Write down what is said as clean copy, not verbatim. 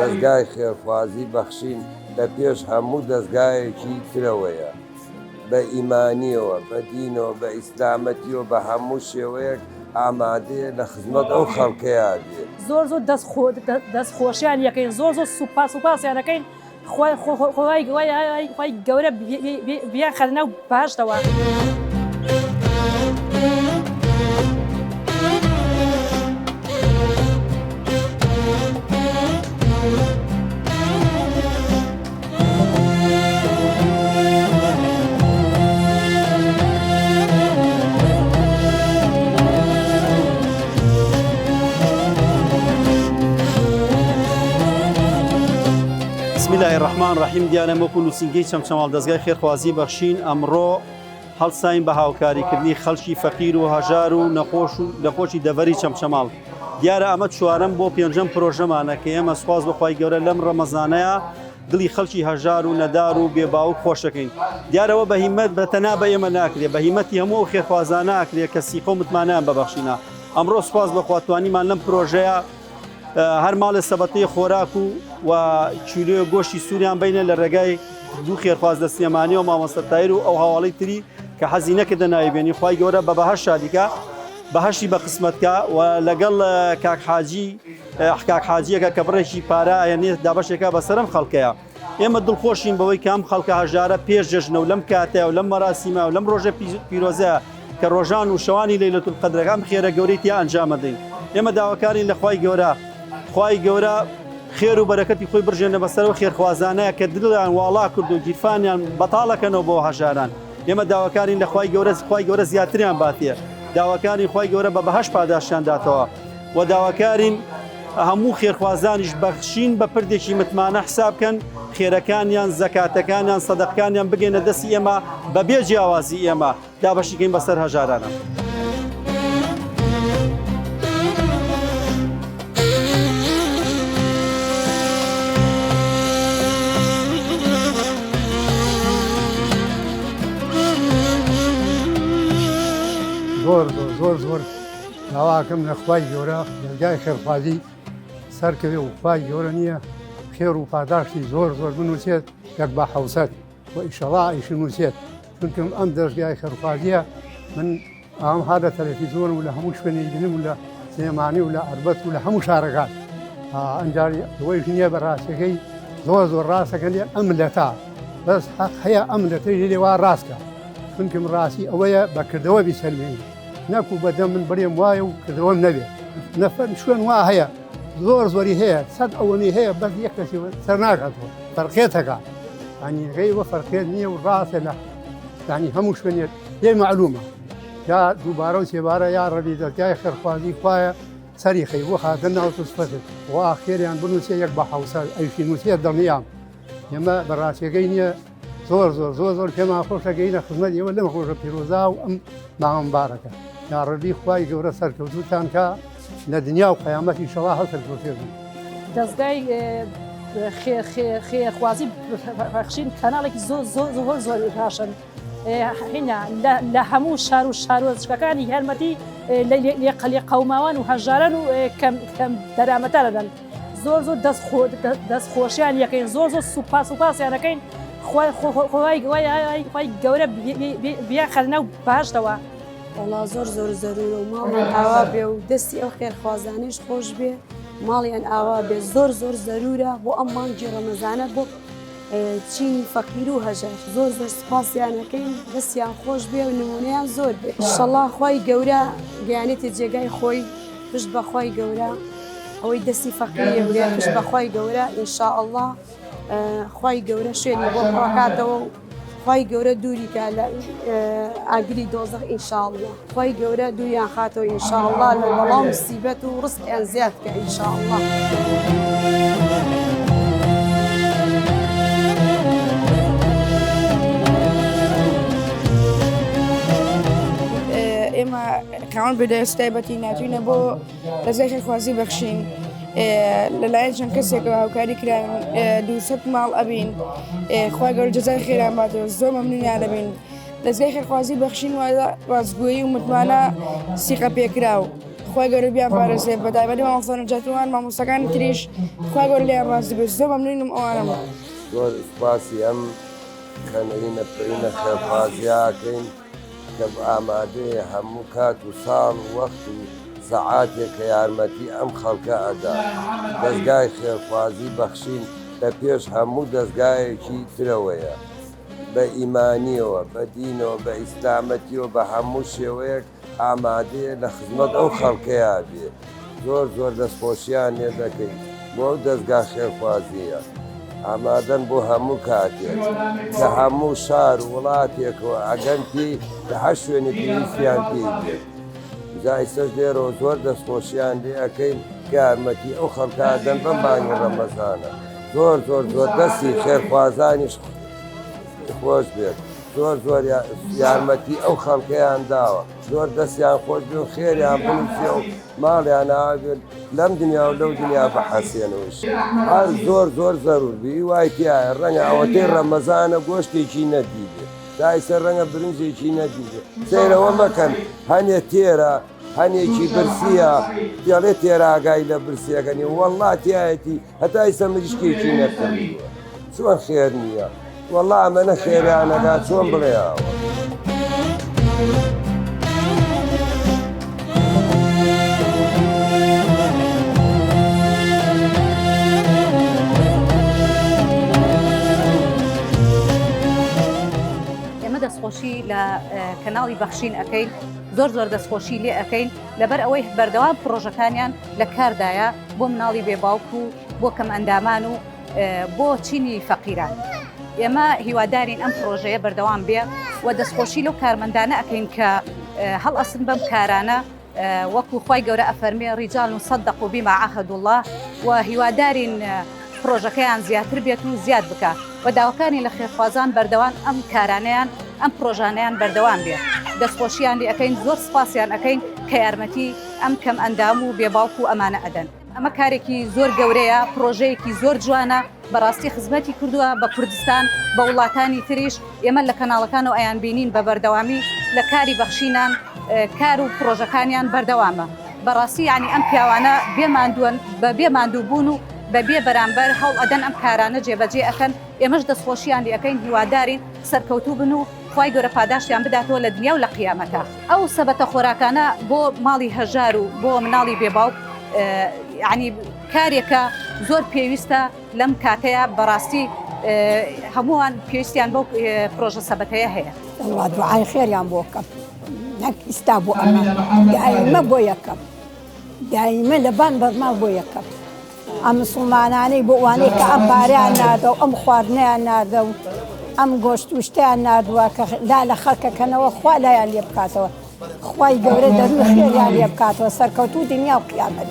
دەستگای خێرخوازی بەخشین لە پێش هەموو دەستگایەکی ترەوەیە بە ئیمانیەوە بە دینەوە بە ئیسلامەتیەوە بە هەموو شێوەیەک ئامادەیە لە خزمەت ئەو خەڵکەیە بێت. زۆر زۆر دەستخۆشیان یەکەین زۆر زۆر سوپاسیانەکەین خۆی گەورە بیان خەرنە و باشتەوە. بسم الله الرحمن الرحیم دیانە وەکو نووسینگەی چەمچەماڵ دەستگای خێرخوازی بەخشین ئەمڕۆ هەڵساین بە هاوکاریکردنی خەڵکی فەقیر و هەژار و نەخۆشی دەڤەری چەمچەماڵ. دیارە ئەمە چوارەم بۆ پێنجەم پرۆژەمانە کە ئێمە سوپاس بەخوای گەورە لەم ڕەمەزانەیە دڵی خەڵکی هەژار و نەدار و بێباوک خۆشەکەین. دیارەوە بەهیمەت بەتەنیا بە ئێمە ناکرێت، بەهیمەتی هەموو خێرخوازانە ئاکرێت کە سیخۆ متمانیان ببەخشینە. ئەمڕۆ سوپاس بەخوا توانیمان لەم پرۆژەیە هەر ماڵە سەبەتەی خۆراک و کیلۆ گۆشتی سووریان بینە لە ڕێگای دوو خێرخواز دەستێمانی و مامۆستا تایر و ئەو هاواڵەی تری کە حەزی نەکردە ناویبێنی خوای گەورە بە بەهەش شادیکە بەهەشی بە قسمەتکە و لەگەڵ کاک حاجیەکە کە بڕێکی پارە ئەیەنێت دابەشێکە بەسەرم خەڵکەیە. ئێمە دڵخۆشین بەوەی کە ئەم خەڵکە هەژارە پێش جەژنە و لەم کاتەیە و لەم مەراسیمە و لەم ڕۆژە پیرۆزەیە کە ڕۆژان و شەوانی لەیلەتول قەدرەکە ئەم خێرە گەورەی تیا ئەنجام دەین. ئێمە داواکارین لە خوای گەورە خێر و بەرەکەتی خۆی بڕژێنە بەسەرەوە خێرخوازانەیە کە دڵیان واڵا کرد و گیرفانیان بەتاڵەکەنەوە بۆ هەژاران. ئێمە داواکارین لە خوای گەورە زیاتریان باتێ، داواکارین خوای گەورە بە بەهەش پاداشیان داتەوە و داواکارین هەموو خێرخوازانیش بەخشین بە پردێکی متمانە حسابکەن خێرەکانیان زەکاتەکانیان سەدەقەکانیان بگەنە دەستی ئێمە بەبێ جیاوازی ئێمە دابەشیکەین بەسەر هەژارانە. زۆر داواکەم لە خوای گەورە دەستگای خێرخوازی سەرکەوێ و خوای گەورە نییە خێر و پاداشتی زۆر بنووسێت یەک بە حەوسەت و ئیشەڵا ئیش نووسێت. چونکەم ئەم دەستگای خێرخوازیە من ئەم هادە تەلەڤیزۆن و لە هەموو شوێنی بینم و لە سلێمانی و لە ئەربەت و لە هەموو شارەکان ئەنجاری ئەوەیش نییە بە ڕاستەکەی زۆر ڕاستەکەن ئەم ملەتە بەس حەق هەیە ئەم ملەتەی لێوا ڕاستکە. چونکەم ڕاستی ئەوەیە بەکردەوە بیسەلمێنی نەکو بەدەم من بڕێم وایە و کردەوەم نەبێت نەفەر شوێن وا هەیە زۆری هەیە سەد ئەوەنی هەیە بەس یەک کەسی سەر ناکاتەوە فەرقێتەکە ینی وە فەرقێت نییە و ڕاستە لە ینی هەموو شوێنێت لێ معلومە یا دووبارە و سێبارە یا ڕەبی دەستگای خێرخوازی خوایە سەری خەی بۆ خاتە ناو سوسفەتت وا خێریان بنووسێ یەک بە حەوسە ئەوشی نووسێت دڵنیام ئێمە بەڕاستیەکەی نییە زۆر پێمان خۆشەکەینە خزمەت ئێوە لەمە خۆشە پیرۆزا و ئەم ماوەمبارەکە یا ڕەبی خوای گەورە سەرکەوتوتان کە لە دنیا و قیامەتی شەوا هەڵسەرکەوتێت. دەستگای خێرخوازی بەخشین کەناڵێکی زۆر باشن لە هەموو شار و شارۆچکەکانی یارمەتی لێ قەوماوان و هەژاران و کەم دەرامەتە دەدەن. زۆر دەستخۆشیان یەکەین زۆر سوپاسیانەکەین خۆی گەورە بیان خەرنە و باشتەوە. وڵا زۆر زەرورە و ماڵیان ئاوا بێ و دەستی ئەو خێرخوازانش خۆش بێ ماڵیان ئاوا بێ زۆر زەرورە بۆ ئەم مانگی ڕەمەزانە بۆ چینی فەقیر و هەژار زۆر سوپاسیانەکەین دەستیان خۆش بێ و نمونەیان زۆر بێ. ئینشەڵڵا خوای گەورە گەیانێتە جێگای خۆی پشت بە خوای گەورە ئەوەی دەستی فەقیرە بێ پشت بە خوای گەورە ئینشاءڵڵا خوای گەورە شوێنی بۆ بڕاکاتەوە و خوای گەورە دووری کە لە ئاگری دۆزەخ ئینشاءڵڵا خوای گەورە دووریان خاتەوە ئینشاءڵڵا لە بەڵام مسیبەت و ڕزقیان زیاد بکە ئینشاءڵڵا. ئێمە کاون بەدەستایبەتی ناتوینە بۆ دەستگای خێرخوازی بەخشین لەلایەن چەند کەسێکەوە هاوکاری کراون 200 ماڵ ئەبین خوای گەورە جەزای خێران باتەوە زۆر مەمنونیان دەبین. دەستگای خێرخوازی بەخشین وازگویی و متمانە سیقە پێکراو خی گەورە بیان پارێزێ بە تایبەتی مامۆستا نەجاتوان مامۆستاکانی تریش خی گەورە لیان ڕاستی بێت زۆر مەمنونم ئەوانەمە زۆر سپاسی ئەم کەنەرینە پرینە خێرخوازیاکەین کە ئامادەیە هەموو کات و ساڵ و وەخت و سەعاتێک کە یارمەتی ئەم خەڵکە ئەدا دەستگای خێرخوازی بەخشین لە پێش هەموو دەستگایەکی ترەوەیە بە ئیمانیەوە بە دینەوە بە ئیسلامەتیەوە بە هەموو شێوەیەک ئامادەیە لە خزمەت ئەو خەڵکەیە بێ زۆر زۆر دەستخۆشییان لێ دەکەین بۆ ئەو دەستگا خێرخوازیە ئامادەن بۆ هەموو کاتێک کە هەموو شار و وڵاتێکەوە ئەگەن پێی لە هەر شوێنی پێویستیان پێی بێت جایسەش لێرەوە زۆر دەستخۆشییان لێ ئەەکەین یارمەتی ئەو خەڵکادەن بەم بانگی ڕەمەزانە زۆر زۆر زۆر دەستی خێرخوازانیش خۆش بێت زۆر زۆر یارمەتی ئەو خەڵکەیان داوە زۆر دەستیان خۆش بێ و خێریان بنووسێ و ماڵیان ئاوێت لەم دنیا و لەو دنیا بەحەسێنەوەش هەر زۆر زۆر زەرور بی وای تایە ڕەنگە ئەوەتەی ڕەمەزانە گۆشتێکی نەدیدێ دایسە ڕەنگە برنجێکی نەدیدێ سەیرەوە مەکەن هەنێ تێرە هەنێکی برسیە دێڵێ تێراگای لە برسیەکەنی وەڵڵا تایەتی هەتا ئیسە مریشکێکی نەکردووە چۆن خێر نییە وەڵڵا ئەمەنە خێرانەدا چۆن بڵێیاوە دەستخۆشی لە کەناڵی بەخشین ئەەکەین زۆر دەستخۆشی لێ ئەەکەین لەبەر ئەوەی بەردەوام پرۆژەکانیان لە کاردایە بۆ مناڵی بێباوک و بۆ کەم ئەندامان و بۆ چینی فەقیران ئێمە هیوادارین ئەم پرۆژەیە بەردەوام بێ و دەستخۆشی لەو کارمەندانە ئەەکەین کە هەڵ ئەسن بەم کارانە وەکو خی گەورە ئەفەرمێ ڕیجال و صدقوا بما عاهدوا الله و هیوادارین پرۆژەکەیان زیاتر بێت و زیاد بکە و داواکانی لە خێرخوازان بەردەوام ئەم کارانەیان ئەم پرۆژانیان بەردەوام بێ دەستخۆشییان لێ ئەەکەین زۆر سپاسیان ئەەکەین کە یارمەتی ئەم کەم ئەندام و بێباوک و ئەمانە ئەدەن ئەمە کارێکی زۆر گەورەیە پرۆژەیەکی زۆر جوانە بەڕاستی خزمەتی کردووە بە کوردستان بە وڵاتانی تریش ئێمە لە کەناڵەکان و ئەیان بینین بە بەردەوامی لە کاری بەخشینان کار و پرۆژەکانیان بەردەوامە بەڕاستی ینی ئەم پیاوانە بێماندووەن بە بێماندوو بوون و بەبێ بەرامبەر هەوڵ ئەدەن ئەم کارانە جێبەجێ ئەەکەن ئێمەش دەستخۆشییان لێ ئەەکەین هیوادارین سەرکەوتوو بن و خی گەورە پاداشتیان بداتەوە لە دنیا و لە قیامەتە ئەو سەبەتە خۆراکانە بۆ ماڵی هەژار و بۆ مناڵی بێباوک ینی کارێکە زۆر پێویستە لەم کاتەیە بەڕاستی هەمووان پێویستیان بۆ پرۆژە سەبەتەیە هەیە دوعای خێریان بۆ کەم نەک ئستا بۆ ئەمە دائیمە بۆ یەکەم دائیمە لەبان بەرماڵ بۆ یەکەم ئەم مسڵمانانەی بۆ ئەوانەی کە ئەم پارەیان نادە و ئەم خواردنیان نادە و ئەم گۆشت وشتیان نادووە کە لا لە خەڵکەکەنەوە خوا لایان لێ بکاتەوە خی گەورە دەروی خێریان لێ بکاتەوە سەرکەوتوو دنیا و قیامەت